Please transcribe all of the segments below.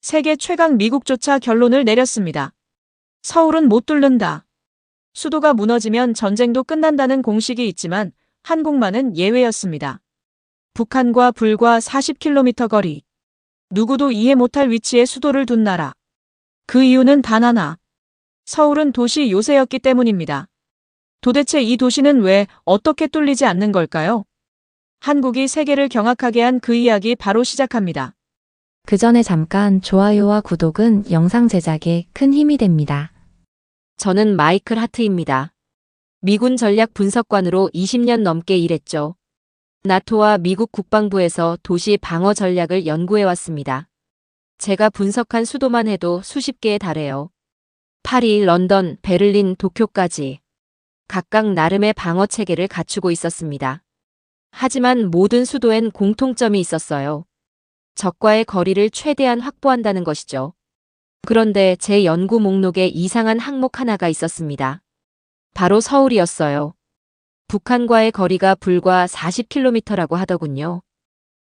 세계 최강 미국조차 결론을 내렸습니다. 서울은 못 뚫는다. 수도가 무너지면 전쟁도 끝난다는 공식이 있지만 한국만은 예외였습니다. 북한과 불과 40km 거리. 누구도 이해 못할 위치에 수도를 둔 나라. 그 이유는 단 하나. 서울은 도시 요새였기 때문입니다. 도대체 이 도시는 왜 어떻게 뚫리지 않는 걸까요? 한국이 세계를 경악하게 한 그 이야기 바로 시작합니다. 그 전에 잠깐 좋아요와 구독은 영상 제작에 큰 힘이 됩니다. 저는 마이클 하트입니다. 미군 전략 분석관으로 20년 넘게 일했죠. 나토와 미국 국방부에서 도시 방어 전략을 연구해왔습니다. 제가 분석한 수도만 해도 수십 개에 달해요. 파리, 런던, 베를린, 도쿄까지. 각각 나름의 방어 체계를 갖추고 있었습니다. 하지만 모든 수도엔 공통점이 있었어요. 적과의 거리를 최대한 확보한다는 것이죠. 그런데 제 연구 목록에 이상한 항목 하나가 있었습니다. 바로 서울이었어요. 북한과의 거리가 불과 40km라고 하더군요.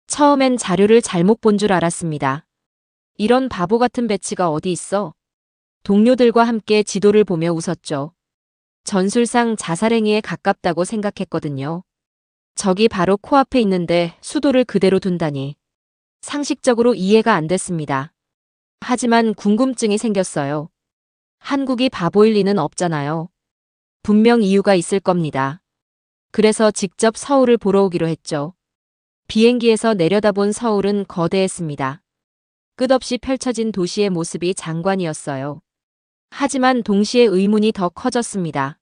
처음엔 자료를 잘못 본 줄 알았습니다. 이런 바보 같은 배치가 어디 있어? 동료들과 함께 지도를 보며 웃었죠. 전술상 자살행위에 가깝다고 생각했거든요. 적이 바로 코앞에 있는데 수도를 그대로 둔다니. 상식적으로 이해가 안 됐습니다. 하지만 궁금증이 생겼어요. 한국이 바보일 리는 없잖아요. 분명 이유가 있을 겁니다. 그래서 직접 서울을 보러 오기로 했죠. 비행기에서 내려다본 서울은 거대했습니다. 끝없이 펼쳐진 도시의 모습이 장관이었어요. 하지만 동시에 의문이 더 커졌습니다.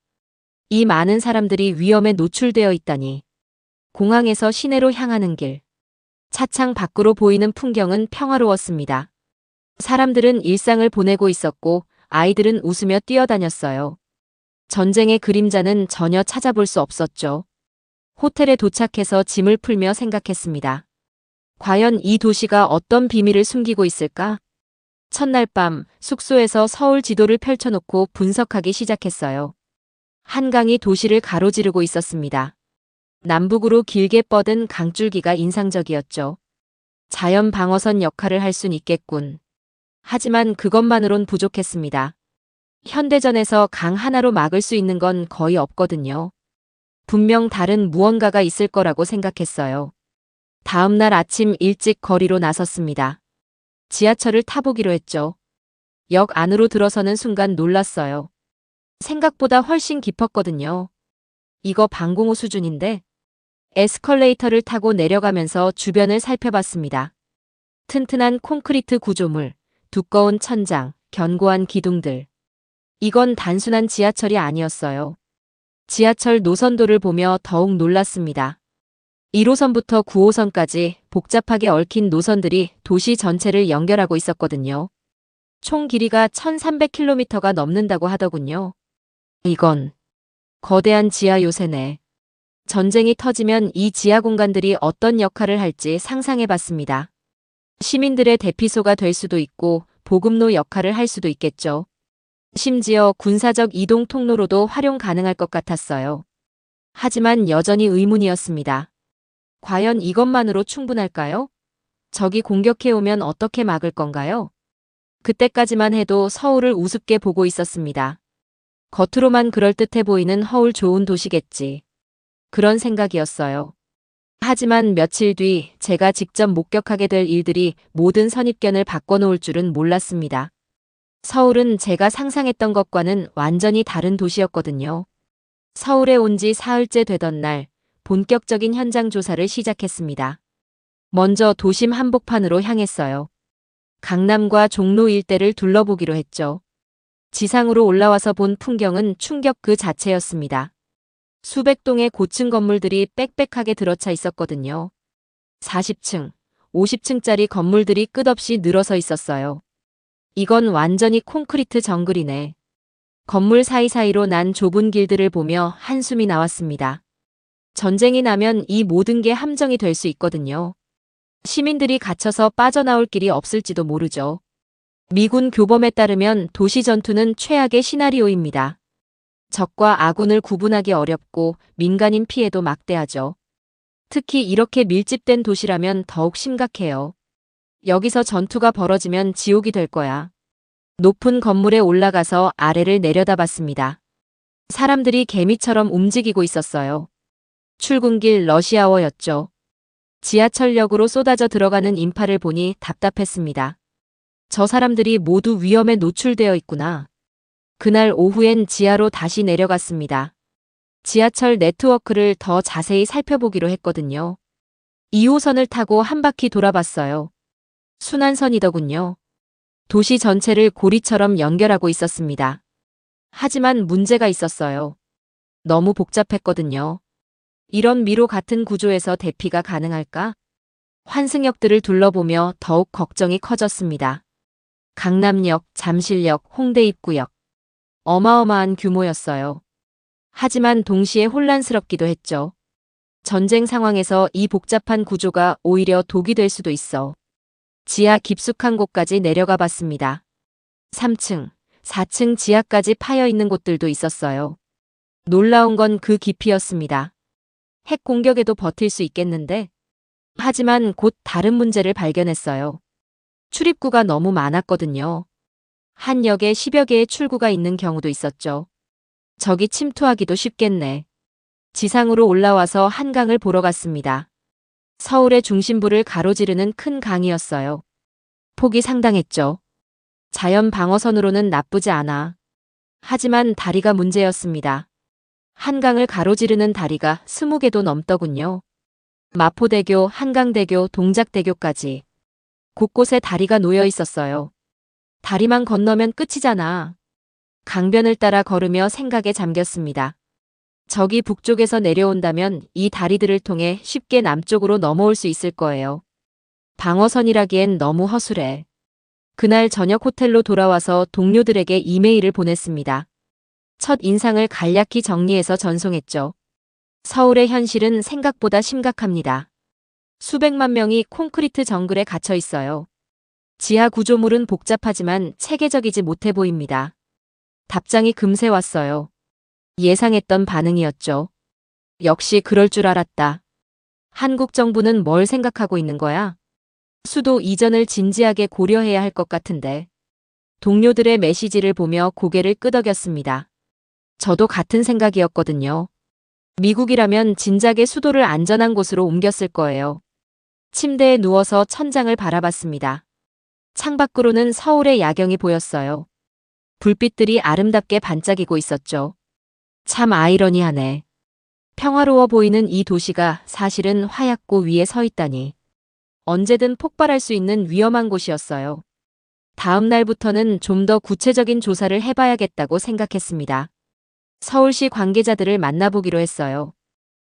이 많은 사람들이 위험에 노출되어 있다니. 공항에서 시내로 향하는 길. 차창 밖으로 보이는 풍경은 평화로웠습니다. 사람들은 일상을 보내고 있었고 아이들은 웃으며 뛰어다녔어요. 전쟁의 그림자는 전혀 찾아볼 수 없었죠. 호텔에 도착해서 짐을 풀며 생각했습니다. 과연 이 도시가 어떤 비밀을 숨기고 있을까? 첫날 밤 숙소에서 서울 지도를 펼쳐놓고 분석하기 시작했어요. 한강이 도시를 가로지르고 있었습니다. 남북으로 길게 뻗은 강줄기가 인상적이었죠. 자연 방어선 역할을 할 순 있겠군. 하지만 그것만으론 부족했습니다. 현대전에서 강 하나로 막을 수 있는 건 거의 없거든요. 분명 다른 무언가가 있을 거라고 생각했어요. 다음 날 아침 일찍 거리로 나섰습니다. 지하철을 타보기로 했죠. 역 안으로 들어서는 순간 놀랐어요. 생각보다 훨씬 깊었거든요. 이거 방공호 수준인데? 에스컬레이터를 타고 내려가면서 주변을 살펴봤습니다. 튼튼한 콘크리트 구조물, 두꺼운 천장, 견고한 기둥들. 이건 단순한 지하철이 아니었어요. 지하철 노선도를 보며 더욱 놀랐습니다. 1호선부터 9호선까지 복잡하게 얽힌 노선들이 도시 전체를 연결하고 있었거든요. 총 길이가 1300km가 넘는다고 하더군요. 이건 거대한 지하 요새네. 전쟁이 터지면 이 지하 공간들이 어떤 역할을 할지 상상해봤습니다. 시민들의 대피소가 될 수도 있고 보급로 역할을 할 수도 있겠죠. 심지어 군사적 이동 통로로도 활용 가능할 것 같았어요. 하지만 여전히 의문이었습니다. 과연 이것만으로 충분할까요? 적이 공격해오면 어떻게 막을 건가요? 그때까지만 해도 서울을 우습게 보고 있었습니다. 겉으로만 그럴듯해 보이는 허울 좋은 도시겠지. 그런 생각이었어요. 하지만 며칠 뒤 제가 직접 목격하게 될 일들이 모든 선입견을 바꿔놓을 줄은 몰랐습니다. 서울은 제가 상상했던 것과는 완전히 다른 도시였거든요. 서울에 온 지 사흘째 되던 날, 본격적인 현장 조사를 시작했습니다. 먼저 도심 한복판으로 향했어요. 강남과 종로 일대를 둘러보기로 했죠. 지상으로 올라와서 본 풍경은 충격 그 자체였습니다. 수백 동의 고층 건물들이 빽빽하게 들어차 있었거든요. 40층, 50층짜리 건물들이 끝없이 늘어서 있었어요. 이건 완전히 콘크리트 정글이네. 건물 사이사이로 난 좁은 길들을 보며 한숨이 나왔습니다. 전쟁이 나면 이 모든 게 함정이 될 수 있거든요. 시민들이 갇혀서 빠져나올 길이 없을지도 모르죠. 미군 교범에 따르면 도시 전투는 최악의 시나리오입니다. 적과 아군을 구분하기 어렵고 민간인 피해도 막대하죠. 특히 이렇게 밀집된 도시라면 더욱 심각해요. 여기서 전투가 벌어지면 지옥이 될 거야. 높은 건물에 올라가서 아래를 내려다봤습니다. 사람들이 개미처럼 움직이고 있었어요. 출근길 러시아워였죠. 지하철역으로 쏟아져 들어가는 인파를 보니 답답했습니다. 저 사람들이 모두 위험에 노출되어 있구나. 그날 오후엔 지하로 다시 내려갔습니다. 지하철 네트워크를 더 자세히 살펴보기로 했거든요. 2호선을 타고 한 바퀴 돌아봤어요. 순환선이더군요. 도시 전체를 고리처럼 연결하고 있었습니다. 하지만 문제가 있었어요. 너무 복잡했거든요. 이런 미로 같은 구조에서 대피가 가능할까? 환승역들을 둘러보며 더욱 걱정이 커졌습니다. 강남역, 잠실역, 홍대 입구역. 어마어마한 규모였어요. 하지만 동시에 혼란스럽기도 했죠. 전쟁 상황에서 이 복잡한 구조가 오히려 독이 될 수도 있어. 지하 깊숙한 곳까지 내려가 봤습니다. 3층, 4층 지하까지 파여 있는 곳들도 있었어요. 놀라운 건 그 깊이였습니다. 핵 공격에도 버틸 수 있겠는데? 하지만 곧 다른 문제를 발견했어요. 출입구가 너무 많았거든요. 한 역에 10여 개의 출구가 있는 경우도 있었죠. 적이 침투하기도 쉽겠네. 지상으로 올라와서 한강을 보러 갔습니다. 서울의 중심부를 가로지르는 큰 강이었어요. 폭이 상당했죠. 자연 방어선으로는 나쁘지 않아. 하지만 다리가 문제였습니다. 한강을 가로지르는 다리가 20개도 넘더군요. 마포대교, 한강대교, 동작대교까지. 곳곳에 다리가 놓여 있었어요. 다리만 건너면 끝이잖아. 강변을 따라 걸으며 생각에 잠겼습니다. 적이 북쪽에서 내려온다면 이 다리들을 통해 쉽게 남쪽으로 넘어올 수 있을 거예요. 방어선이라기엔 너무 허술해. 그날 저녁 호텔로 돌아와서 동료들에게 이메일을 보냈습니다. 첫 인상을 간략히 정리해서 전송했죠. 서울의 현실은 생각보다 심각합니다. 수백만 명이 콘크리트 정글에 갇혀 있어요. 지하 구조물은 복잡하지만 체계적이지 못해 보입니다. 답장이 금세 왔어요. 예상했던 반응이었죠. 역시 그럴 줄 알았다. 한국 정부는 뭘 생각하고 있는 거야? 수도 이전을 진지하게 고려해야 할 것 같은데. 동료들의 메시지를 보며 고개를 끄덕였습니다. 저도 같은 생각이었거든요. 미국이라면 진작에 수도를 안전한 곳으로 옮겼을 거예요. 침대에 누워서 천장을 바라봤습니다. 창밖으로는 서울의 야경이 보였어요. 불빛들이 아름답게 반짝이고 있었죠. 참 아이러니하네. 평화로워 보이는 이 도시가 사실은 화약고 위에 서 있다니. 언제든 폭발할 수 있는 위험한 곳이었어요. 다음 날부터는 좀 더 구체적인 조사를 해봐야겠다고 생각했습니다. 서울시 관계자들을 만나보기로 했어요.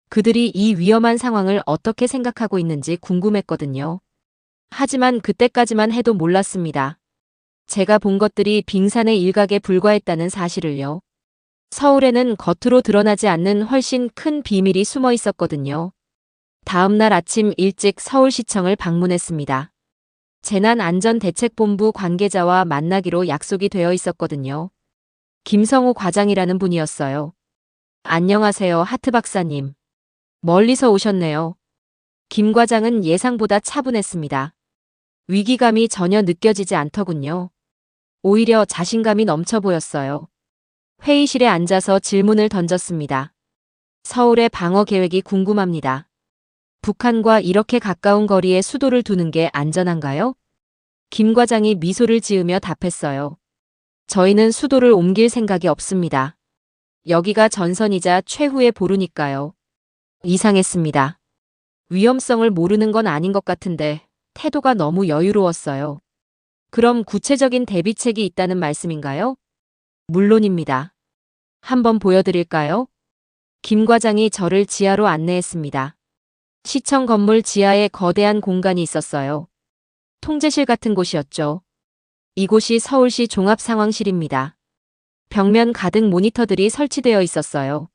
그들이 이 위험한 상황을 어떻게 생각하고 있는지 궁금했거든요. 하지만 그때까지만 해도 몰랐습니다. 제가 본 것들이 빙산의 일각에 불과했다는 사실을요. 서울에는 겉으로 드러나지 않는 훨씬 큰 비밀이 숨어 있었거든요. 다음 날 아침 일찍 서울시청을 방문했습니다. 재난안전대책본부 관계자와 만나기로 약속이 되어 있었거든요. 김성호 과장이라는 분이었어요. 안녕하세요, 하트 박사님. 멀리서 오셨네요. 김 과장은 예상보다 차분했습니다. 위기감이 전혀 느껴지지 않더군요. 오히려 자신감이 넘쳐 보였어요. 회의실에 앉아서 질문을 던졌습니다. 서울의 방어 계획이 궁금합니다. 북한과 이렇게 가까운 거리에 수도를 두는 게 안전한가요? 김 과장이 미소를 지으며 답했어요. 저희는 수도를 옮길 생각이 없습니다. 여기가 전선이자 최후의 보루니까요. 이상했습니다. 위험성을 모르는 건 아닌 것 같은데 태도가 너무 여유로웠어요. 그럼 구체적인 대비책이 있다는 말씀인가요? 물론입니다. 한번 보여드릴까요? 김 과장이 저를 지하로 안내했습니다. 시청 건물 지하에 거대한 공간이 있었어요. 통제실 같은 곳이었죠. 이곳이 서울시 종합상황실입니다. 벽면 가득 모니터들이 설치되어 있었어요.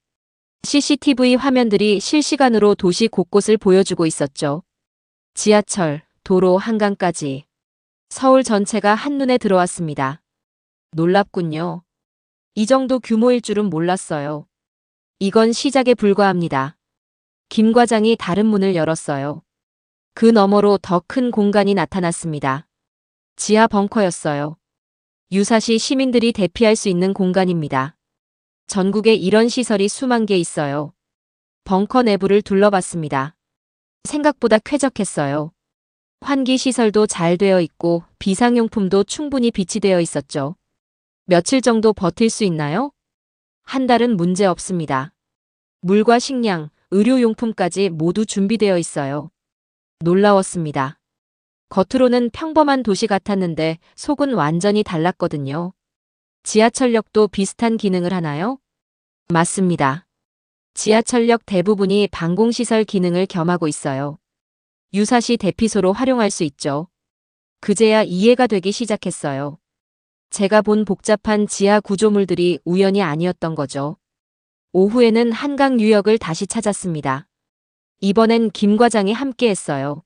CCTV 화면들이 실시간으로 도시 곳곳을 보여주고 있었죠. 지하철, 도로, 한강까지. 서울 전체가 한눈에 들어왔습니다. 놀랍군요. 이 정도 규모일 줄은 몰랐어요. 이건 시작에 불과합니다. 김 과장이 다른 문을 열었어요. 그 너머로 더 큰 공간이 나타났습니다. 지하 벙커였어요. 유사시 시민들이 대피할 수 있는 공간입니다. 전국에 이런 시설이 수만 개 있어요. 벙커 내부를 둘러봤습니다. 생각보다 쾌적했어요. 환기 시설도 잘 되어 있고 비상용품도 충분히 비치되어 있었죠. 며칠 정도 버틸 수 있나요? 한 달은 문제 없습니다. 물과 식량, 의료용품까지 모두 준비되어 있어요. 놀라웠습니다. 겉으로는 평범한 도시 같았는데 속은 완전히 달랐거든요. 지하철역도 비슷한 기능을 하나요? 맞습니다. 지하철역 대부분이 방공시설 기능을 겸하고 있어요. 유사시 대피소로 활용할 수 있죠. 그제야 이해가 되기 시작했어요. 제가 본 복잡한 지하 구조물들이 우연이 아니었던 거죠. 오후에는 한강 유역을 다시 찾았습니다. 이번엔 김 과장이 함께했어요.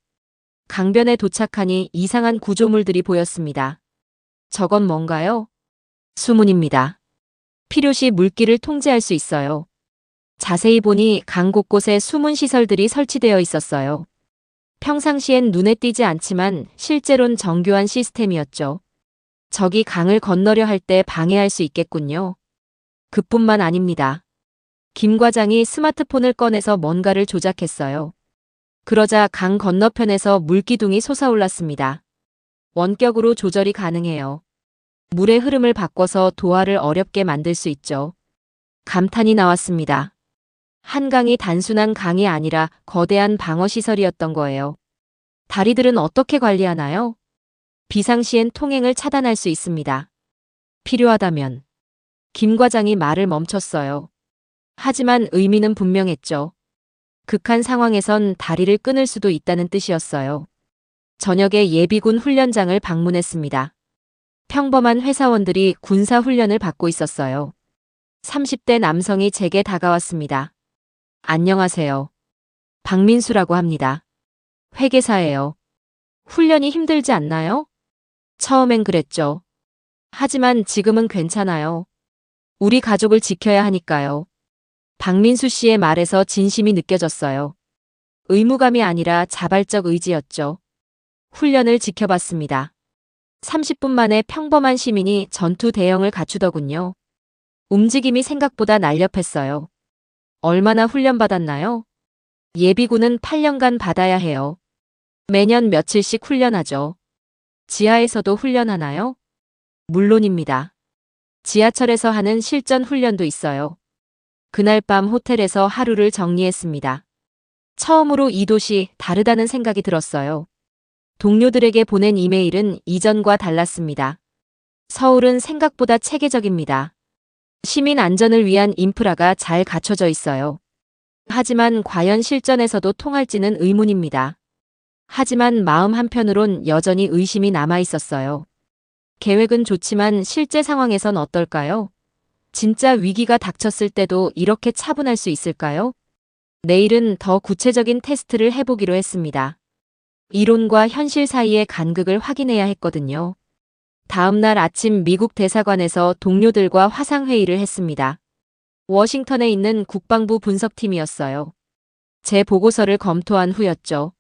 강변에 도착하니 이상한 구조물들이 보였습니다. 저건 뭔가요? 수문입니다. 필요시 물길을 통제할 수 있어요. 자세히 보니 강 곳곳에 숨은 시설들이 설치되어 있었어요. 평상시엔 눈에 띄지 않지만 실제론 정교한 시스템이었죠. 적이 강을 건너려 할 때 방해할 수 있겠군요. 그뿐만 아닙니다. 김 과장이 스마트폰을 꺼내서 뭔가를 조작했어요. 그러자 강 건너편에서 물기둥이 솟아올랐습니다. 원격으로 조절이 가능해요. 물의 흐름을 바꿔서 도하를 어렵게 만들 수 있죠. 감탄이 나왔습니다. 한강이 단순한 강이 아니라 거대한 방어시설이었던 거예요. 다리들은 어떻게 관리하나요? 비상시엔 통행을 차단할 수 있습니다. 필요하다면. 김 과장이 말을 멈췄어요. 하지만 의미는 분명했죠. 극한 상황에선 다리를 끊을 수도 있다는 뜻이었어요. 저녁에 예비군 훈련장을 방문했습니다. 평범한 회사원들이 군사 훈련을 받고 있었어요. 30대 남성이 제게 다가왔습니다. 안녕하세요. 박민수라고 합니다. 회계사예요. 훈련이 힘들지 않나요? 처음엔 그랬죠. 하지만 지금은 괜찮아요. 우리 가족을 지켜야 하니까요. 박민수 씨의 말에서 진심이 느껴졌어요. 의무감이 아니라 자발적 의지였죠. 훈련을 지켜봤습니다. 30분 만에 평범한 시민이 전투 대형을 갖추더군요. 움직임이 생각보다 날렵했어요. 얼마나 훈련받았나요? 예비군은 8년간 받아야 해요. 매년 며칠씩 훈련하죠. 지하에서도 훈련하나요? 물론입니다. 지하철에서 하는 실전 훈련도 있어요. 그날 밤 호텔에서 하루를 정리했습니다. 처음으로 이 도시 다르다는 생각이 들었어요. 동료들에게 보낸 이메일은 이전과 달랐습니다. 서울은 생각보다 체계적입니다. 시민 안전을 위한 인프라가 잘 갖춰져 있어요. 하지만 과연 실전에서도 통할지는 의문입니다. 하지만 마음 한편으론 여전히 의심이 남아 있었어요. 계획은 좋지만 실제 상황에선 어떨까요? 진짜 위기가 닥쳤을 때도 이렇게 차분할 수 있을까요? 내일은 더 구체적인 테스트를 해보기로 했습니다. 이론과 현실 사이의 간극을 확인해야 했거든요. 다음 날 아침 미국 대사관에서 동료들과 화상회의를 했습니다. 워싱턴에 있는 국방부 분석팀이었어요. 제 보고서를 검토한 후였죠.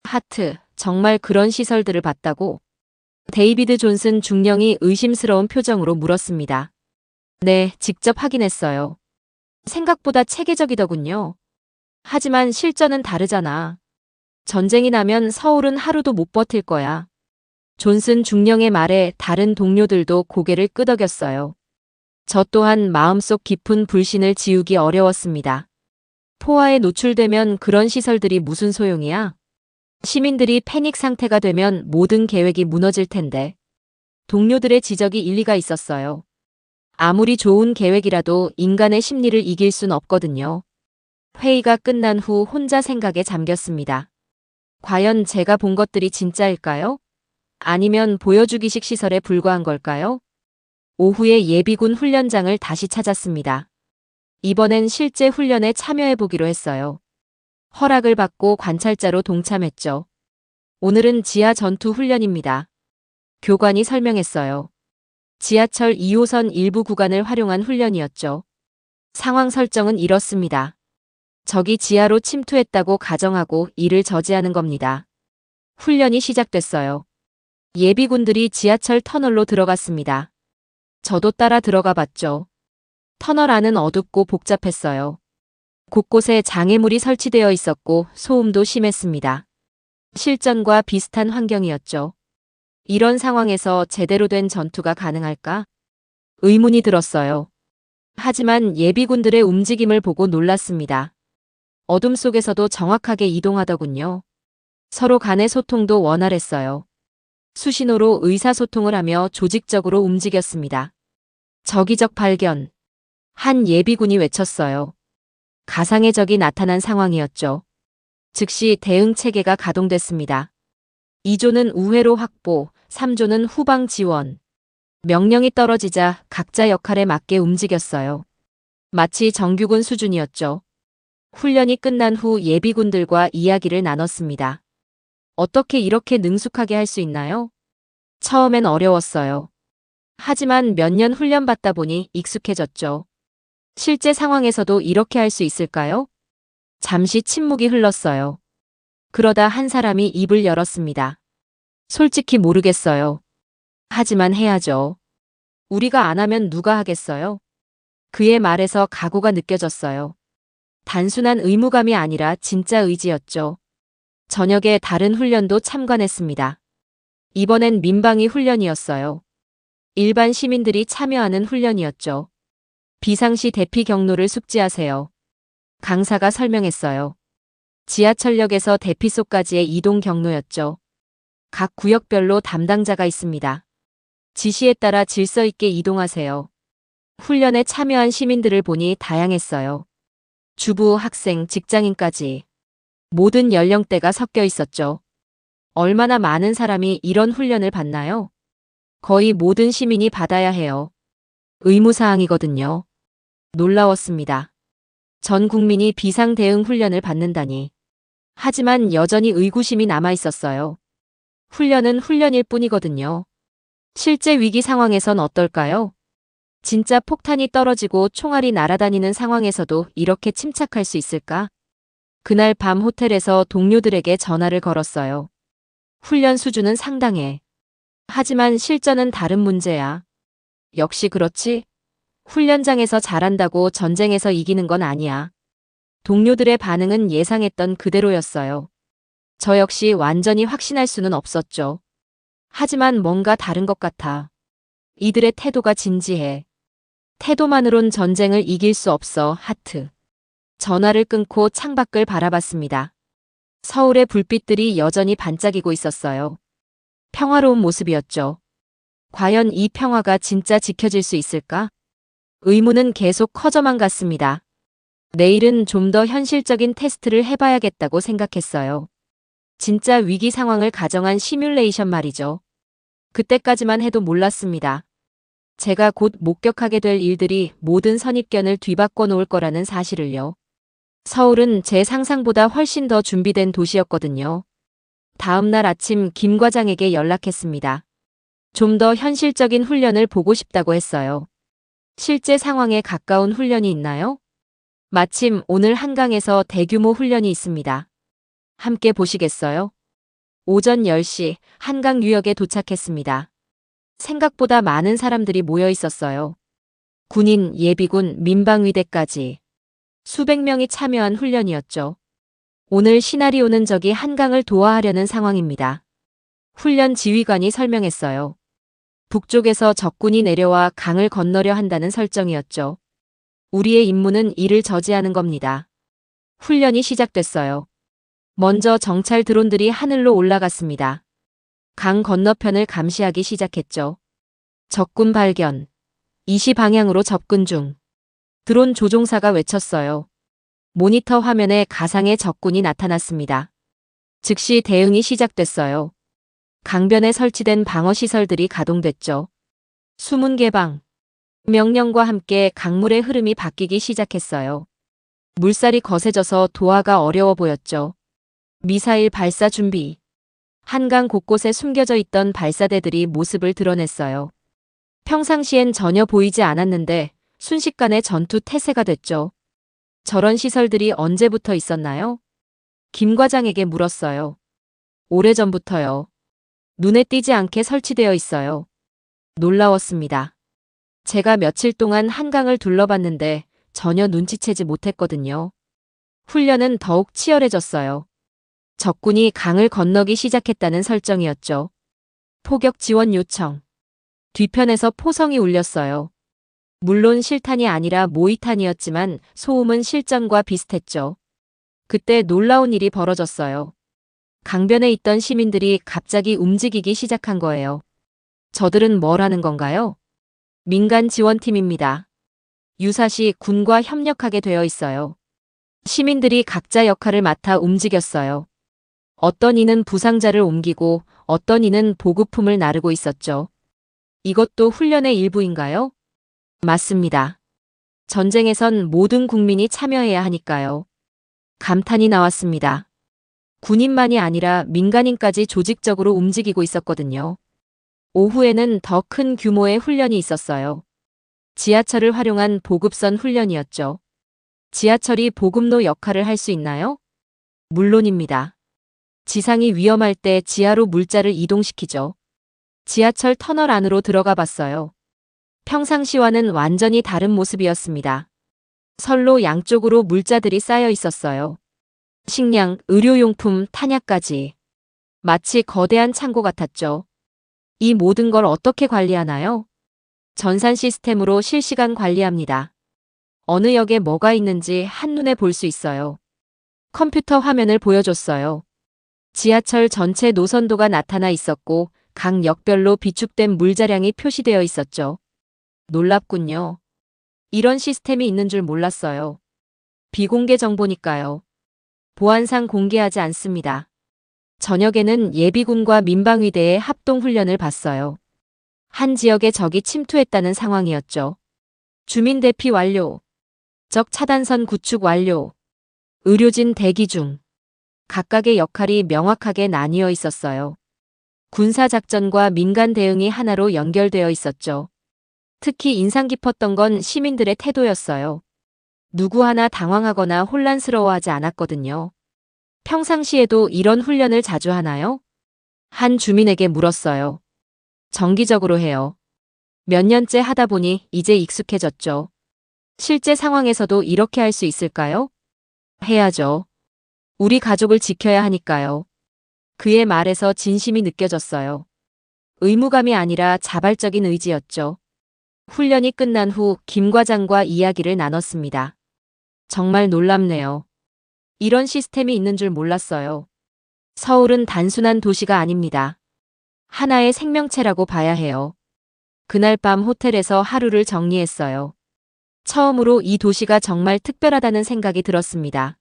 하트, 정말 그런 시설들을 봤다고? 데이비드 존슨 중령이 의심스러운 표정으로 물었습니다. 네, 직접 확인했어요. 생각보다 체계적이더군요. 하지만 실전은 다르잖아. 전쟁이 나면 서울은 하루도 못 버틸 거야. 존슨 중령의 말에 다른 동료들도 고개를 끄덕였어요. 저 또한 마음속 깊은 불신을 지우기 어려웠습니다. 포화에 노출되면 그런 시설들이 무슨 소용이야? 시민들이 패닉 상태가 되면 모든 계획이 무너질 텐데. 동료들의 지적이 일리가 있었어요. 아무리 좋은 계획이라도 인간의 심리를 이길 순 없거든요. 회의가 끝난 후 혼자 생각에 잠겼습니다. 과연 제가 본 것들이 진짜일까요? 아니면 보여주기식 시설에 불과한 걸까요? 오후에 예비군 훈련장을 다시 찾았습니다. 이번엔 실제 훈련에 참여해보기로 했어요. 허락을 받고 관찰자로 동참했죠. 오늘은 지하 전투 훈련입니다. 교관이 설명했어요. 지하철 2호선 일부 구간을 활용한 훈련이었죠. 상황 설정은 이렇습니다. 적이 지하로 침투했다고 가정하고 이를 저지하는 겁니다. 훈련이 시작됐어요. 예비군들이 지하철 터널로 들어갔습니다. 저도 따라 들어가 봤죠. 터널 안은 어둡고 복잡했어요. 곳곳에 장애물이 설치되어 있었고 소음도 심했습니다. 실전과 비슷한 환경이었죠. 이런 상황에서 제대로 된 전투가 가능할까? 의문이 들었어요. 하지만 예비군들의 움직임을 보고 놀랐습니다. 어둠 속에서도 정확하게 이동하더군요. 서로 간의 소통도 원활했어요. 수신호로 의사소통을 하며 조직적으로 움직였습니다. 적이적 발견. 한 예비군이 외쳤어요. 가상의 적이 나타난 상황이었죠. 즉시 대응 체계가 가동됐습니다. 2조는 우회로 확보, 3조는 후방 지원. 명령이 떨어지자 각자 역할에 맞게 움직였어요. 마치 정규군 수준이었죠. 훈련이 끝난 후 예비군들과 이야기를 나눴습니다. 어떻게 이렇게 능숙하게 할 수 있나요? 처음엔 어려웠어요. 하지만 몇 년 훈련받다 보니 익숙해졌죠. 실제 상황에서도 이렇게 할 수 있을까요? 잠시 침묵이 흘렀어요. 그러다 한 사람이 입을 열었습니다. 솔직히 모르겠어요. 하지만 해야죠. 우리가 안 하면 누가 하겠어요? 그의 말에서 각오가 느껴졌어요. 단순한 의무감이 아니라 진짜 의지였죠. 저녁에 다른 훈련도 참관했습니다. 이번엔 민방위 훈련이었어요. 일반 시민들이 참여하는 훈련이었죠. 비상시 대피 경로를 숙지하세요. 강사가 설명했어요. 지하철역에서 대피소까지의 이동 경로였죠. 각 구역별로 담당자가 있습니다. 지시에 따라 질서 있게 이동하세요. 훈련에 참여한 시민들을 보니 다양했어요. 주부, 학생, 직장인까지. 모든 연령대가 섞여 있었죠. 얼마나 많은 사람이 이런 훈련을 받나요? 거의 모든 시민이 받아야 해요. 의무사항이거든요. 놀라웠습니다. 전 국민이 비상대응 훈련을 받는다니. 하지만 여전히 의구심이 남아 있었어요. 훈련은 훈련일 뿐이거든요. 실제 위기 상황에선 어떨까요? 진짜 폭탄이 떨어지고 총알이 날아다니는 상황에서도 이렇게 침착할 수 있을까? 그날 밤 호텔에서 동료들에게 전화를 걸었어요. 훈련 수준은 상당해. 하지만 실전은 다른 문제야. 역시 그렇지? 훈련장에서 잘한다고 전쟁에서 이기는 건 아니야. 동료들의 반응은 예상했던 그대로였어요. 저 역시 완전히 확신할 수는 없었죠. 하지만 뭔가 다른 것 같아. 이들의 태도가 진지해. 태도만으론 전쟁을 이길 수 없어. 하트. 전화를 끊고 창밖을 바라봤습니다. 서울의 불빛들이 여전히 반짝이고 있었어요. 평화로운 모습이었죠. 과연 이 평화가 진짜 지켜질 수 있을까? 의문은 계속 커져만 갔습니다. 내일은 좀 더 현실적인 테스트를 해봐야겠다고 생각했어요. 진짜 위기 상황을 가정한 시뮬레이션 말이죠. 그때까지만 해도 몰랐습니다. 제가 곧 목격하게 될 일들이 모든 선입견을 뒤바꿔 놓을 거라는 사실을요. 서울은 제 상상보다 훨씬 더 준비된 도시였거든요. 다음 날 아침 김 과장에게 연락했습니다. 좀 더 현실적인 훈련을 보고 싶다고 했어요. 실제 상황에 가까운 훈련이 있나요? 마침 오늘 한강에서 대규모 훈련이 있습니다. 함께 보시겠어요? 오전 10시 한강유역에 도착했습니다. 생각보다 많은 사람들이 모여 있었어요. 군인, 예비군, 민방위대까지. 수백 명이 참여한 훈련이었죠. 오늘 시나리오는 적이 한강을 도하하려는 상황입니다. 훈련 지휘관이 설명했어요. 북쪽에서 적군이 내려와 강을 건너려 한다는 설정이었죠. 우리의 임무는 이를 저지하는 겁니다. 훈련이 시작됐어요. 먼저 정찰 드론들이 하늘로 올라갔습니다. 강 건너편을 감시하기 시작했죠. 적군 발견. 2시 방향으로 접근 중. 드론 조종사가 외쳤어요. 모니터 화면에 가상의 적군이 나타났습니다. 즉시 대응이 시작됐어요. 강변에 설치된 방어시설들이 가동됐죠. 수문 개방. 명령과 함께 강물의 흐름이 바뀌기 시작했어요. 물살이 거세져서 도하가 어려워 보였죠. 미사일 발사 준비. 한강 곳곳에 숨겨져 있던 발사대들이 모습을 드러냈어요. 평상시엔 전혀 보이지 않았는데 순식간에 전투 태세가 됐죠. 저런 시설들이 언제부터 있었나요? 김 과장에게 물었어요. 오래전부터요. 눈에 띄지 않게 설치되어 있어요. 놀라웠습니다. 제가 며칠 동안 한강을 둘러봤는데 전혀 눈치채지 못했거든요. 훈련은 더욱 치열해졌어요. 적군이 강을 건너기 시작했다는 설정이었죠. 포격 지원 요청. 뒤편에서 포성이 울렸어요. 물론 실탄이 아니라 모의탄이었지만 소음은 실전과 비슷했죠. 그때 놀라운 일이 벌어졌어요. 강변에 있던 시민들이 갑자기 움직이기 시작한 거예요. 저들은 뭘 하는 건가요? 민간 지원팀입니다. 유사시 군과 협력하게 되어 있어요. 시민들이 각자 역할을 맡아 움직였어요. 어떤 이는 부상자를 옮기고 어떤 이는 보급품을 나르고 있었죠. 이것도 훈련의 일부인가요? 맞습니다. 전쟁에선 모든 국민이 참여해야 하니까요. 감탄이 나왔습니다. 군인만이 아니라 민간인까지 조직적으로 움직이고 있었거든요. 오후에는 더 큰 규모의 훈련이 있었어요. 지하철을 활용한 보급선 훈련이었죠. 지하철이 보급로 역할을 할 수 있나요? 물론입니다. 지상이 위험할 때 지하로 물자를 이동시키죠. 지하철 터널 안으로 들어가 봤어요. 평상시와는 완전히 다른 모습이었습니다. 선로 양쪽으로 물자들이 쌓여 있었어요. 식량, 의료용품, 탄약까지. 마치 거대한 창고 같았죠. 이 모든 걸 어떻게 관리하나요? 전산 시스템으로 실시간 관리합니다. 어느 역에 뭐가 있는지 한눈에 볼 수 있어요. 컴퓨터 화면을 보여줬어요. 지하철 전체 노선도가 나타나 있었고 각 역별로 비축된 물자량이 표시되어 있었죠. 놀랍군요. 이런 시스템이 있는 줄 몰랐어요. 비공개 정보니까요. 보안상 공개하지 않습니다. 저녁에는 예비군과 민방위대의 합동훈련을 봤어요. 한 지역에 적이 침투했다는 상황이었죠. 주민 대피 완료. 적 차단선 구축 완료. 의료진 대기 중. 각각의 역할이 명확하게 나뉘어 있었어요. 군사작전과 민간 대응이 하나로 연결되어 있었죠. 특히 인상 깊었던 건 시민들의 태도였어요. 누구 하나 당황하거나 혼란스러워하지 않았거든요. 평상시에도 이런 훈련을 자주 하나요? 한 주민에게 물었어요. 정기적으로 해요. 몇 년째 하다 보니 이제 익숙해졌죠. 실제 상황에서도 이렇게 할 수 있을까요? 해야죠. 우리 가족을 지켜야 하니까요. 그의 말에서 진심이 느껴졌어요. 의무감이 아니라 자발적인 의지였죠. 훈련이 끝난 후 김 과장과 이야기를 나눴습니다. 정말 놀랍네요. 이런 시스템이 있는 줄 몰랐어요. 서울은 단순한 도시가 아닙니다. 하나의 생명체라고 봐야 해요. 그날 밤 호텔에서 하루를 정리했어요. 처음으로 이 도시가 정말 특별하다는 생각이 들었습니다.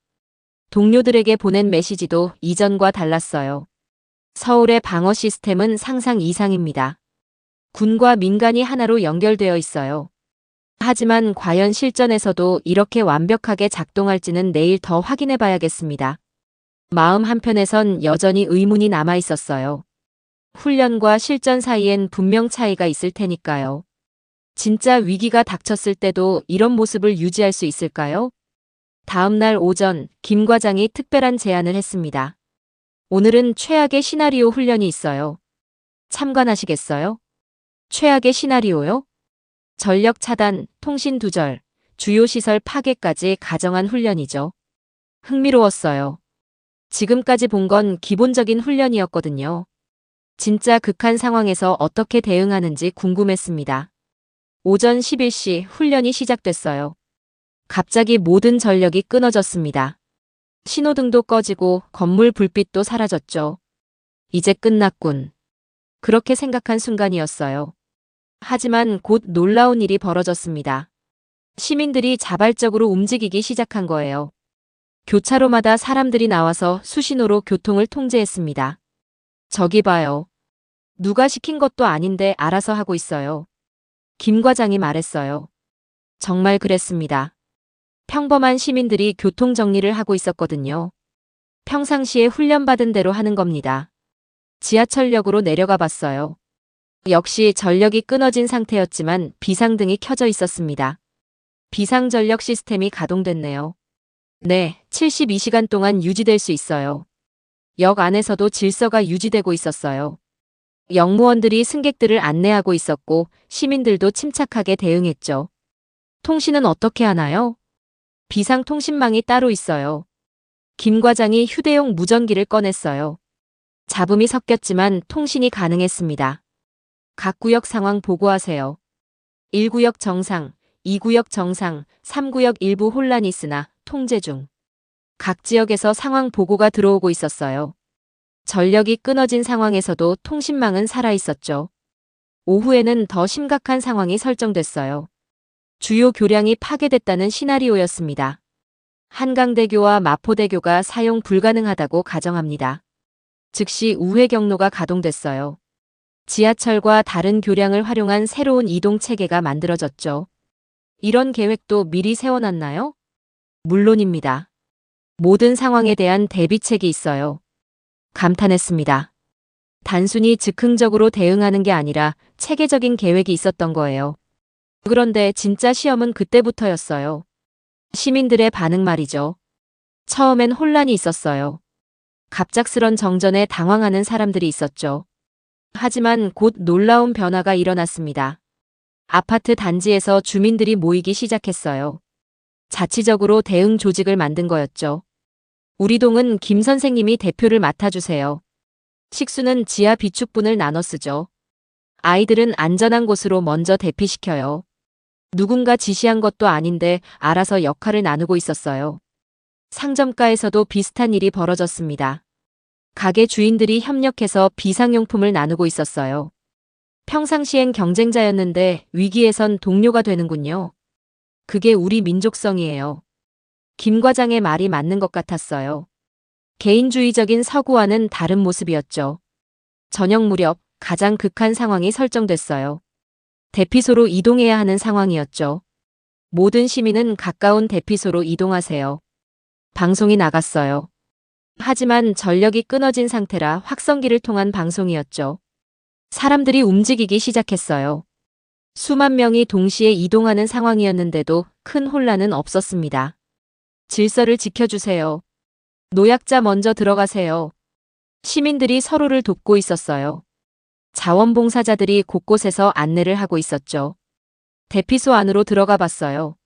동료들에게 보낸 메시지도 이전과 달랐어요. 서울의 방어 시스템은 상상 이상입니다. 군과 민간이 하나로 연결되어 있어요. 하지만 과연 실전에서도 이렇게 완벽하게 작동할지는 내일 더 확인해 봐야겠습니다. 마음 한편에선 여전히 의문이 남아 있었어요. 훈련과 실전 사이엔 분명 차이가 있을 테니까요. 진짜 위기가 닥쳤을 때도 이런 모습을 유지할 수 있을까요? 다음 날 오전 김 과장이 특별한 제안을 했습니다. 오늘은 최악의 시나리오 훈련이 있어요. 참관하시겠어요? 최악의 시나리오요? 전력 차단, 통신 두절, 주요 시설 파괴까지 가정한 훈련이죠. 흥미로웠어요. 지금까지 본 건 기본적인 훈련이었거든요. 진짜 극한 상황에서 어떻게 대응하는지 궁금했습니다. 오전 11시 훈련이 시작됐어요. 갑자기 모든 전력이 끊어졌습니다. 신호등도 꺼지고 건물 불빛도 사라졌죠. 이제 끝났군. 그렇게 생각한 순간이었어요. 하지만 곧 놀라운 일이 벌어졌습니다. 시민들이 자발적으로 움직이기 시작한 거예요. 교차로마다 사람들이 나와서 수신호로 교통을 통제했습니다. 저기 봐요. 누가 시킨 것도 아닌데 알아서 하고 있어요. 김 과장이 말했어요. 정말 그랬습니다. 평범한 시민들이 교통 정리를 하고 있었거든요. 평상시에 훈련받은 대로 하는 겁니다. 지하철역으로 내려가 봤어요. 역시 전력이 끊어진 상태였지만 비상등이 켜져 있었습니다. 비상전력 시스템이 가동됐네요. 네, 72시간 동안 유지될 수 있어요. 역 안에서도 질서가 유지되고 있었어요. 영무원들이 승객들을 안내하고 있었고 시민들도 침착하게 대응했죠. 통신은 어떻게 하나요? 비상통신망이 따로 있어요. 김 과장이 휴대용 무전기를 꺼냈어요. 잡음이 섞였지만 통신이 가능했습니다. 각 구역 상황 보고하세요. 1구역 정상, 2구역 정상, 3구역 일부 혼란이 있으나 통제 중. 각 지역에서 상황 보고가 들어오고 있었어요. 전력이 끊어진 상황에서도 통신망은 살아있었죠. 오후에는 더 심각한 상황이 설정됐어요. 주요 교량이 파괴됐다는 시나리오였습니다. 한강대교와 마포대교가 사용 불가능하다고 가정합니다. 즉시 우회 경로가 가동됐어요. 지하철과 다른 교량을 활용한 새로운 이동 체계가 만들어졌죠. 이런 계획도 미리 세워놨나요? 물론입니다. 모든 상황에 대한 대비책이 있어요. 감탄했습니다. 단순히 즉흥적으로 대응하는 게 아니라 체계적인 계획이 있었던 거예요. 그런데 진짜 시험은 그때부터였어요. 시민들의 반응 말이죠. 처음엔 혼란이 있었어요. 갑작스런 정전에 당황하는 사람들이 있었죠. 하지만 곧 놀라운 변화가 일어났습니다. 아파트 단지에서 주민들이 모이기 시작했어요. 자치적으로 대응 조직을 만든 거였죠. 우리 동은 김 선생님이 대표를 맡아주세요. 식수는 지하 비축분을 나눠 쓰죠. 아이들은 안전한 곳으로 먼저 대피시켜요. 누군가 지시한 것도 아닌데 알아서 역할을 나누고 있었어요. 상점가에서도 비슷한 일이 벌어졌습니다. 가게 주인들이 협력해서 비상용품을 나누고 있었어요. 평상시엔 경쟁자였는데 위기에선 동료가 되는군요. 그게 우리 민족성이에요. 김 과장의 말이 맞는 것 같았어요. 개인주의적인 서구와는 다른 모습이었죠. 저녁 무렵 가장 극한 상황이 설정됐어요. 대피소로 이동해야 하는 상황이었죠. 모든 시민은 가까운 대피소로 이동하세요. 방송이 나갔어요. 하지만 전력이 끊어진 상태라 확성기를 통한 방송이었죠. 사람들이 움직이기 시작했어요. 수만 명이 동시에 이동하는 상황이었는데도 큰 혼란은 없었습니다. 질서를 지켜주세요. 노약자 먼저 들어가세요. 시민들이 서로를 돕고 있었어요. 자원봉사자들이 곳곳에서 안내를 하고 있었죠. 대피소 안으로 들어가 봤어요.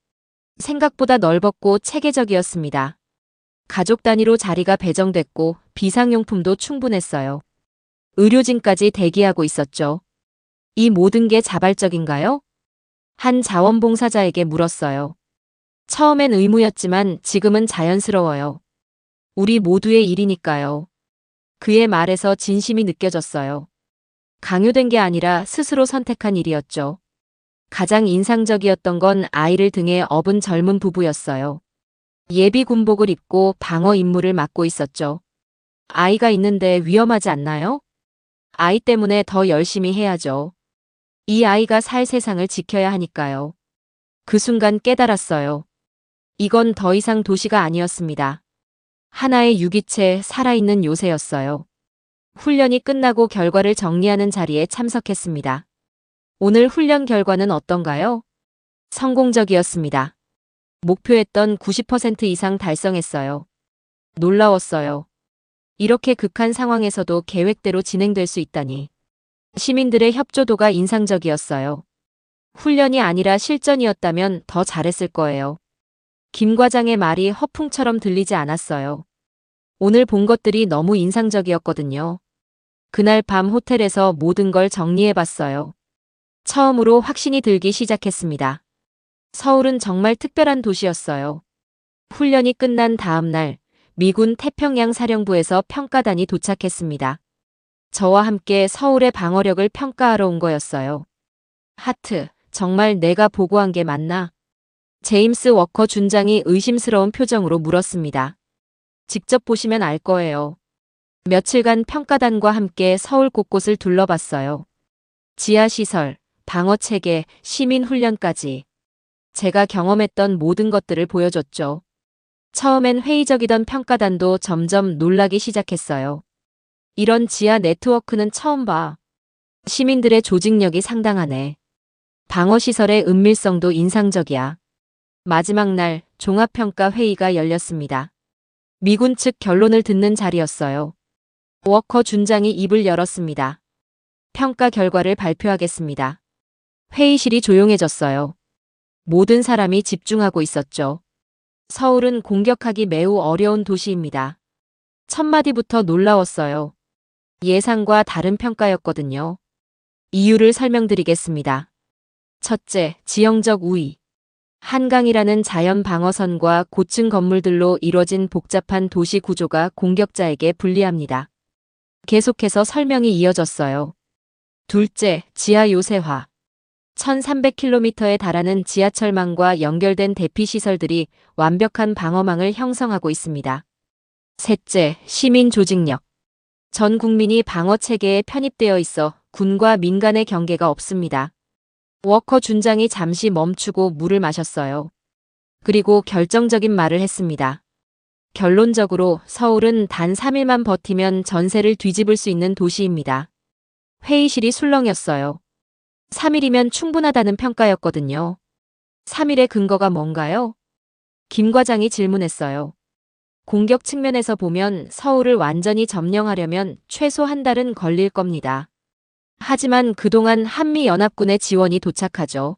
생각보다 넓었고 체계적이었습니다. 가족 단위로 자리가 배정됐고 비상용품도 충분했어요. 의료진까지 대기하고 있었죠. 이 모든 게 자발적인가요? 한 자원봉사자에게 물었어요. 처음엔 의무였지만 지금은 자연스러워요. 우리 모두의 일이니까요. 그의 말에서 진심이 느껴졌어요. 강요된 게 아니라 스스로 선택한 일이었죠. 가장 인상적이었던 건 아이를 등에 업은 젊은 부부였어요. 예비 군복을 입고 방어 임무를 맡고 있었죠. 아이가 있는데 위험하지 않나요? 아이 때문에 더 열심히 해야죠. 이 아이가 살 세상을 지켜야 하니까요. 그 순간 깨달았어요. 이건 더 이상 도시가 아니었습니다. 하나의 유기체 살아있는 요새였어요. 훈련이 끝나고 결과를 정리하는 자리에 참석했습니다. 오늘 훈련 결과는 어떤가요? 성공적이었습니다. 목표했던 90% 이상 달성했어요. 놀라웠어요. 이렇게 극한 상황에서도 계획대로 진행될 수 있다니. 시민들의 협조도가 인상적이었어요. 훈련이 아니라 실전이었다면 더 잘했을 거예요. 김 과장의 말이 허풍처럼 들리지 않았어요. 오늘 본 것들이 너무 인상적이었거든요. 그날 밤 호텔에서 모든 걸 정리해봤어요. 처음으로 확신이 들기 시작했습니다. 서울은 정말 특별한 도시였어요. 훈련이 끝난 다음 날 미군 태평양 사령부에서 평가단이 도착했습니다. 저와 함께 서울의 방어력을 평가하러 온 거였어요. 하트, 정말 내가 보고한 게 맞나? 제임스 워커 준장이 의심스러운 표정으로 물었습니다. 직접 보시면 알 거예요. 며칠간 평가단과 함께 서울 곳곳을 둘러봤어요. 지하시설, 방어체계, 시민훈련까지. 제가 경험했던 모든 것들을 보여줬죠. 처음엔 회의적이던 평가단도 점점 놀라기 시작했어요. 이런 지하 네트워크는 처음 봐. 시민들의 조직력이 상당하네. 방어시설의 은밀성도 인상적이야. 마지막 날 종합평가 회의가 열렸습니다. 미군 측 결론을 듣는 자리였어요. 워커 준장이 입을 열었습니다. 평가 결과를 발표하겠습니다. 회의실이 조용해졌어요. 모든 사람이 집중하고 있었죠. 서울은 공격하기 매우 어려운 도시입니다. 첫 마디부터 놀라웠어요. 예상과 다른 평가였거든요. 이유를 설명드리겠습니다. 첫째, 지형적 우위. 한강이라는 자연 방어선과 고층 건물들로 이뤄진 복잡한 도시 구조가 공격자에게 불리합니다. 계속해서 설명이 이어졌어요. 둘째, 지하 요새화. 1300km에 달하는 지하철망과 연결된 대피시설들이 완벽한 방어망을 형성하고 있습니다. 셋째, 시민 조직력. 전 국민이 방어 체계에 편입되어 있어 군과 민간의 경계가 없습니다. 워커 준장이 잠시 멈추고 물을 마셨어요. 그리고 결정적인 말을 했습니다. 결론적으로 서울은 단 3일만 버티면 전세를 뒤집을 수 있는 도시입니다. 회의실이 술렁였어요. 3일이면 충분하다는 평가였거든요. 3일의 근거가 뭔가요? 김 과장이 질문했어요. 공격 측면에서 보면 서울을 완전히 점령하려면 최소 한 달은 걸릴 겁니다. 하지만 그동안 한미연합군의 지원이 도착하죠.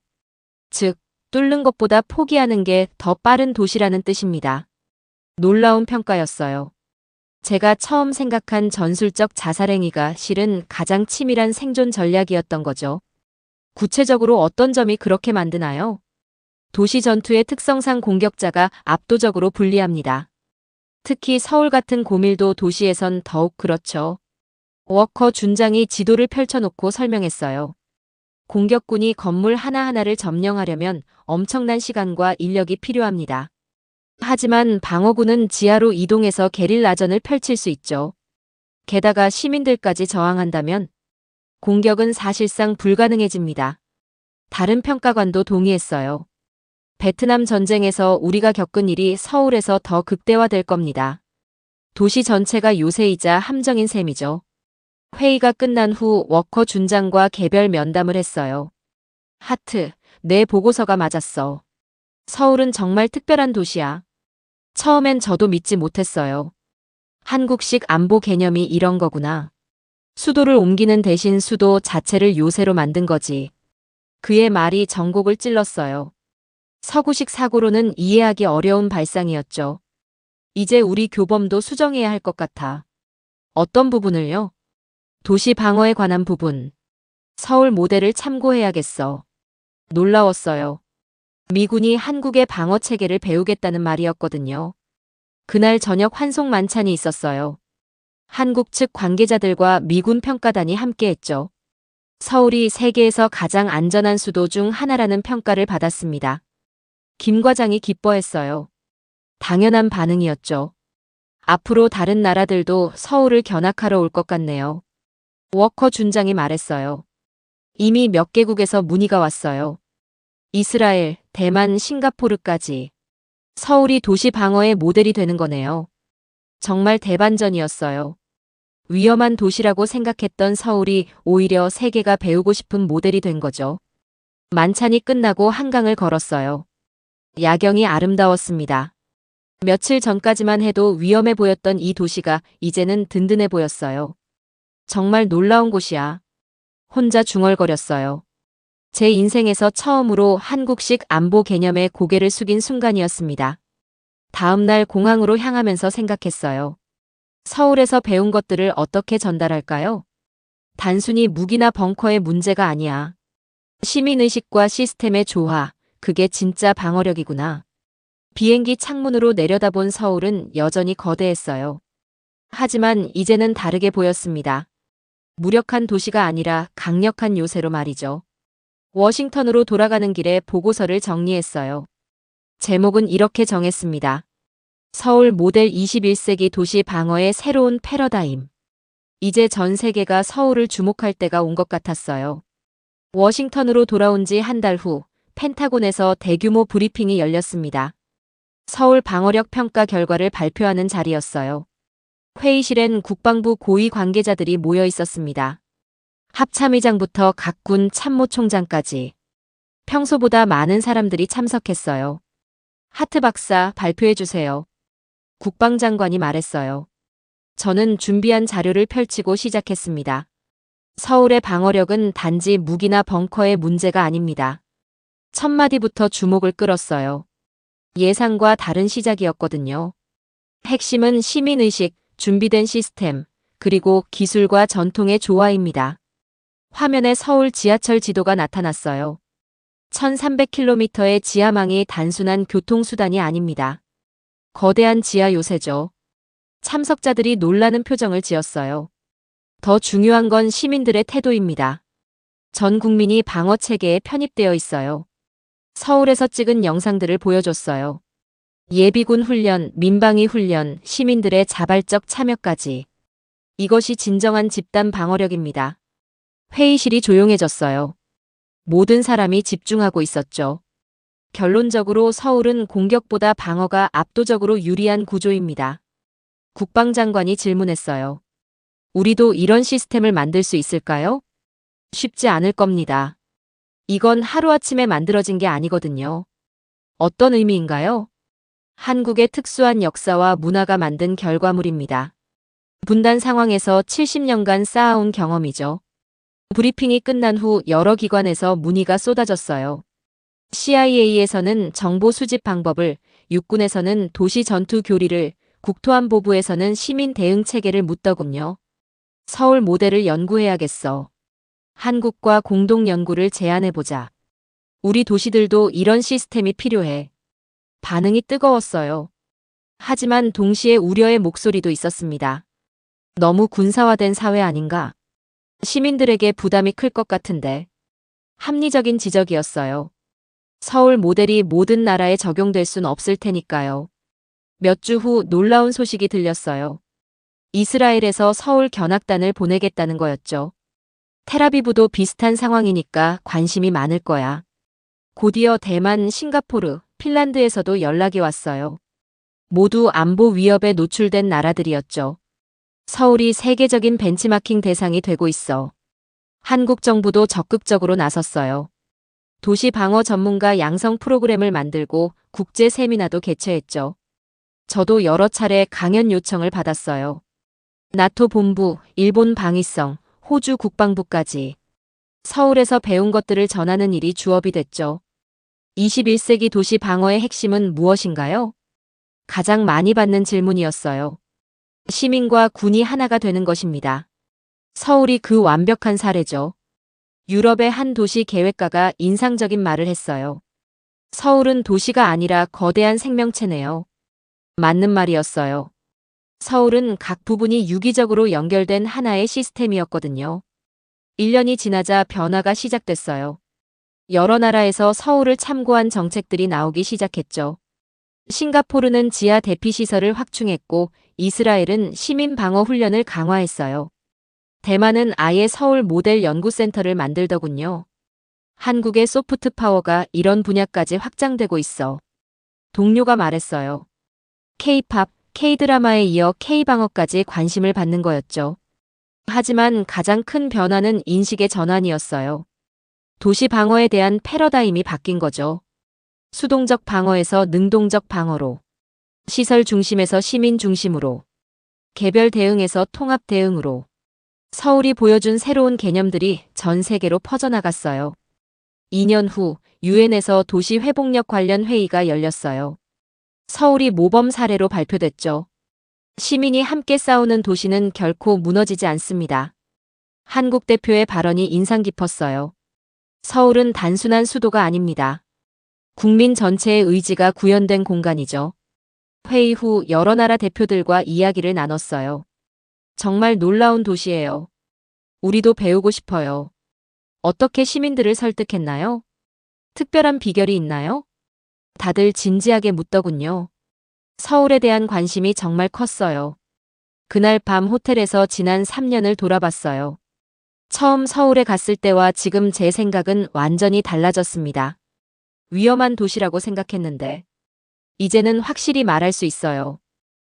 즉, 뚫는 것보다 포기하는 게 더 빠른 도시라는 뜻입니다. 놀라운 평가였어요. 제가 처음 생각한 전술적 자살행위가 실은 가장 치밀한 생존 전략이었던 거죠. 구체적으로 어떤 점이 그렇게 만드나요? 도시 전투의 특성상 공격자가 압도적으로 불리합니다. 특히 서울 같은 고밀도 도시에선 더욱 그렇죠. 워커 준장이 지도를 펼쳐놓고 설명했어요. 공격군이 건물 하나하나를 점령하려면 엄청난 시간과 인력이 필요합니다. 하지만 방어군은 지하로 이동해서 게릴라전을 펼칠 수 있죠. 게다가 시민들까지 저항한다면 공격은 사실상 불가능해집니다. 다른 평가관도 동의했어요. 베트남 전쟁에서 우리가 겪은 일이 서울에서 더 극대화될 겁니다. 도시 전체가 요새이자 함정인 셈이죠. 회의가 끝난 후 워커 준장과 개별 면담을 했어요. 하트, 내 보고서가 맞았어. 서울은 정말 특별한 도시야. 처음엔 저도 믿지 못했어요. 한국식 안보 개념이 이런 거구나. 수도를 옮기는 대신 수도 자체를 요새로 만든 거지. 그의 말이 전곡을 찔렀어요. 서구식 사고로는 이해하기 어려운 발상이었죠. 이제 우리 교범도 수정해야 할 것 같아. 어떤 부분을요? 도시 방어에 관한 부분. 서울 모델을 참고해야겠어. 놀라웠어요. 미군이 한국의 방어 체계를 배우겠다는 말이었거든요. 그날 저녁 환송 만찬이 있었어요. 한국 측 관계자들과 미군 평가단이 함께했죠. 서울이 세계에서 가장 안전한 수도 중 하나라는 평가를 받았습니다. 김 과장이 기뻐했어요. 당연한 반응이었죠. 앞으로 다른 나라들도 서울을 견학하러 올 것 같네요. 워커 준장이 말했어요. 이미 몇 개국에서 문의가 왔어요. 이스라엘, 대만, 싱가포르까지. 서울이 도시 방어의 모델이 되는 거네요. 정말 대반전이었어요. 위험한 도시라고 생각했던 서울이 오히려 세계가 배우고 싶은 모델이 된 거죠. 만찬이 끝나고 한강을 걸었어요. 야경이 아름다웠습니다. 며칠 전까지만 해도 위험해 보였던 이 도시가 이제는 든든해 보였어요. 정말 놀라운 곳이야. 혼자 중얼거렸어요. 제 인생에서 처음으로 한국식 안보 개념에 고개를 숙인 순간이었습니다. 다음 날 공항으로 향하면서 생각했어요. 서울에서 배운 것들을 어떻게 전달할까요? 단순히 무기나 벙커의 문제가 아니야. 시민의식과 시스템의 조화, 그게 진짜 방어력이구나. 비행기 창문으로 내려다본 서울은 여전히 거대했어요. 하지만 이제는 다르게 보였습니다. 무력한 도시가 아니라 강력한 요새로 말이죠. 워싱턴으로 돌아가는 길에 보고서를 정리했어요. 제목은 이렇게 정했습니다. 서울 모델 21세기 도시 방어의 새로운 패러다임. 이제 전 세계가 서울을 주목할 때가 온 것 같았어요. 워싱턴으로 돌아온 지 한 달 후 펜타곤에서 대규모 브리핑이 열렸습니다. 서울 방어력 평가 결과를 발표하는 자리였어요. 회의실엔 국방부 고위 관계자들이 모여 있었습니다. 합참의장부터 각 군 참모총장까지. 평소보다 많은 사람들이 참석했어요. 하트 박사 발표해 주세요. 국방장관이 말했어요. 저는 준비한 자료를 펼치고 시작했습니다. 서울의 방어력은 단지 무기나 벙커의 문제가 아닙니다. 첫 마디부터 주목을 끌었어요. 예상과 다른 시작이었거든요. 핵심은 시민의식, 준비된 시스템, 그리고 기술과 전통의 조화입니다. 화면에 서울 지하철 지도가 나타났어요. 1300km의 지하망이 단순한 교통수단이 아닙니다. 거대한 지하 요새죠. 참석자들이 놀라는 표정을 지었어요. 더 중요한 건 시민들의 태도입니다. 전 국민이 방어 체계에 편입되어 있어요. 서울에서 찍은 영상들을 보여줬어요. 예비군 훈련, 민방위 훈련, 시민들의 자발적 참여까지. 이것이 진정한 집단 방어력입니다. 회의실이 조용해졌어요. 모든 사람이 집중하고 있었죠. 결론적으로 서울은 공격보다 방어가 압도적으로 유리한 구조입니다. 국방장관이 질문했어요. 우리도 이런 시스템을 만들 수 있을까요? 쉽지 않을 겁니다. 이건 하루아침에 만들어진 게 아니거든요. 어떤 의미인가요? 한국의 특수한 역사와 문화가 만든 결과물입니다. 분단 상황에서 70년간 쌓아온 경험이죠. 브리핑이 끝난 후 여러 기관에서 문의가 쏟아졌어요. CIA에서는 정보 수집 방법을, 육군에서는 도시 전투 교리를, 국토안보부에서는 시민 대응 체계를 묻더군요. 서울 모델을 연구해야겠어. 한국과 공동 연구를 제안해보자. 우리 도시들도 이런 시스템이 필요해. 반응이 뜨거웠어요. 하지만 동시에 우려의 목소리도 있었습니다. 너무 군사화된 사회 아닌가? 시민들에게 부담이 클 것 같은데. 합리적인 지적이었어요. 서울 모델이 모든 나라에 적용될 순 없을 테니까요. 몇 주 후 놀라운 소식이 들렸어요. 이스라엘에서 서울 견학단을 보내겠다는 거였죠. 텔아비브도 비슷한 상황이니까 관심이 많을 거야. 곧이어 대만, 싱가포르, 핀란드에서도 연락이 왔어요. 모두 안보 위협에 노출된 나라들이었죠. 서울이 세계적인 벤치마킹 대상이 되고 있어. 한국 정부도 적극적으로 나섰어요. 도시 방어 전문가 양성 프로그램을 만들고 국제 세미나도 개최했죠. 저도 여러 차례 강연 요청을 받았어요. 나토 본부, 일본 방위성, 호주 국방부까지. 서울에서 배운 것들을 전하는 일이 주업이 됐죠. 21세기 도시 방어의 핵심은 무엇인가요? 가장 많이 받는 질문이었어요. 시민과 군이 하나가 되는 것입니다. 서울이 그 완벽한 사례죠. 유럽의 한 도시 계획가가 인상적인 말을 했어요. 서울은 도시가 아니라 거대한 생명체네요. 맞는 말이었어요. 서울은 각 부분이 유기적으로 연결된 하나의 시스템이었거든요. 1년이 지나자 변화가 시작됐어요. 여러 나라에서 서울을 참고한 정책들이 나오기 시작했죠. 싱가포르는 지하 대피시설을 확충했고 이스라엘은 시민 방어 훈련을 강화했어요. 대만은 아예 서울 모델 연구센터를 만들더군요. 한국의 소프트 파워가 이런 분야까지 확장되고 있어. 동료가 말했어요. K-팝, K-드라마에 이어 K-방어까지 관심을 받는 거였죠. 하지만 가장 큰 변화는 인식의 전환이었어요. 도시 방어에 대한 패러다임이 바뀐 거죠. 수동적 방어에서 능동적 방어로, 시설 중심에서 시민 중심으로, 개별 대응에서 통합 대응으로. 서울이 보여준 새로운 개념들이 전 세계로 퍼져나갔어요. 2년 후 유엔에서 도시 회복력 관련 회의가 열렸어요. 서울이 모범 사례로 발표됐죠. 시민이 함께 싸우는 도시는 결코 무너지지 않습니다. 한국 대표의 발언이 인상 깊었어요. 서울은 단순한 수도가 아닙니다. 국민 전체의 의지가 구현된 공간이죠. 회의 후 여러 나라 대표들과 이야기를 나눴어요. 정말 놀라운 도시예요. 우리도 배우고 싶어요. 어떻게 시민들을 설득했나요? 특별한 비결이 있나요? 다들 진지하게 묻더군요. 서울에 대한 관심이 정말 컸어요. 그날 밤 호텔에서 지난 3년을 돌아봤어요. 처음 서울에 갔을 때와 지금 제 생각은 완전히 달라졌습니다. 위험한 도시라고 생각했는데 이제는 확실히 말할 수 있어요.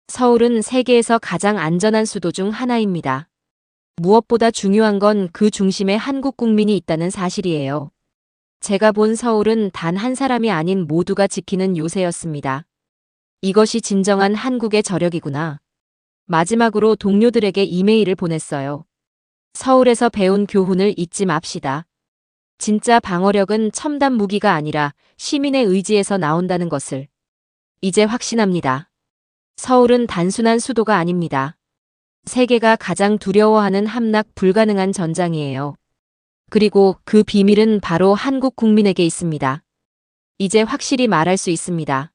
서울은 세계에서 가장 안전한 수도 중 하나입니다. 무엇보다 중요한 건 그 중심에 한국 국민이 있다는 사실이에요. 제가 본 서울은 단 한 사람이 아닌 모두가 지키는 요새였습니다. 이것이 진정한 한국의 저력이구나. 마지막으로 동료들에게 이메일을 보냈어요. 서울에서 배운 교훈을 잊지 맙시다. 진짜 방어력은 첨단 무기가 아니라 시민의 의지에서 나온다는 것을 이제 확신합니다. 서울은 단순한 수도가 아닙니다. 세계가 가장 두려워하는 함락 불가능한 전장이에요. 그리고 그 비밀은 바로 한국 국민에게 있습니다. 이제 확실히 말할 수 있습니다.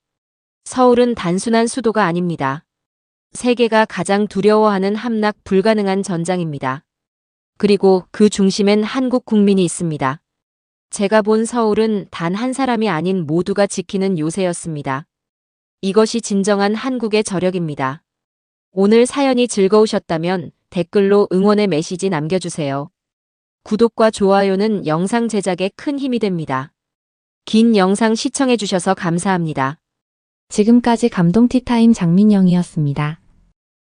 서울은 단순한 수도가 아닙니다. 세계가 가장 두려워하는 함락 불가능한 전장입니다. 그리고 그 중심엔 한국 국민이 있습니다. 제가 본 서울은 단 한 사람이 아닌 모두가 지키는 요새였습니다. 이것이 진정한 한국의 저력입니다. 오늘 사연이 즐거우셨다면 댓글로 응원의 메시지 남겨주세요. 구독과 좋아요는 영상 제작에 큰 힘이 됩니다. 긴 영상 시청해주셔서 감사합니다. 지금까지 감동 티타임 장민영이었습니다.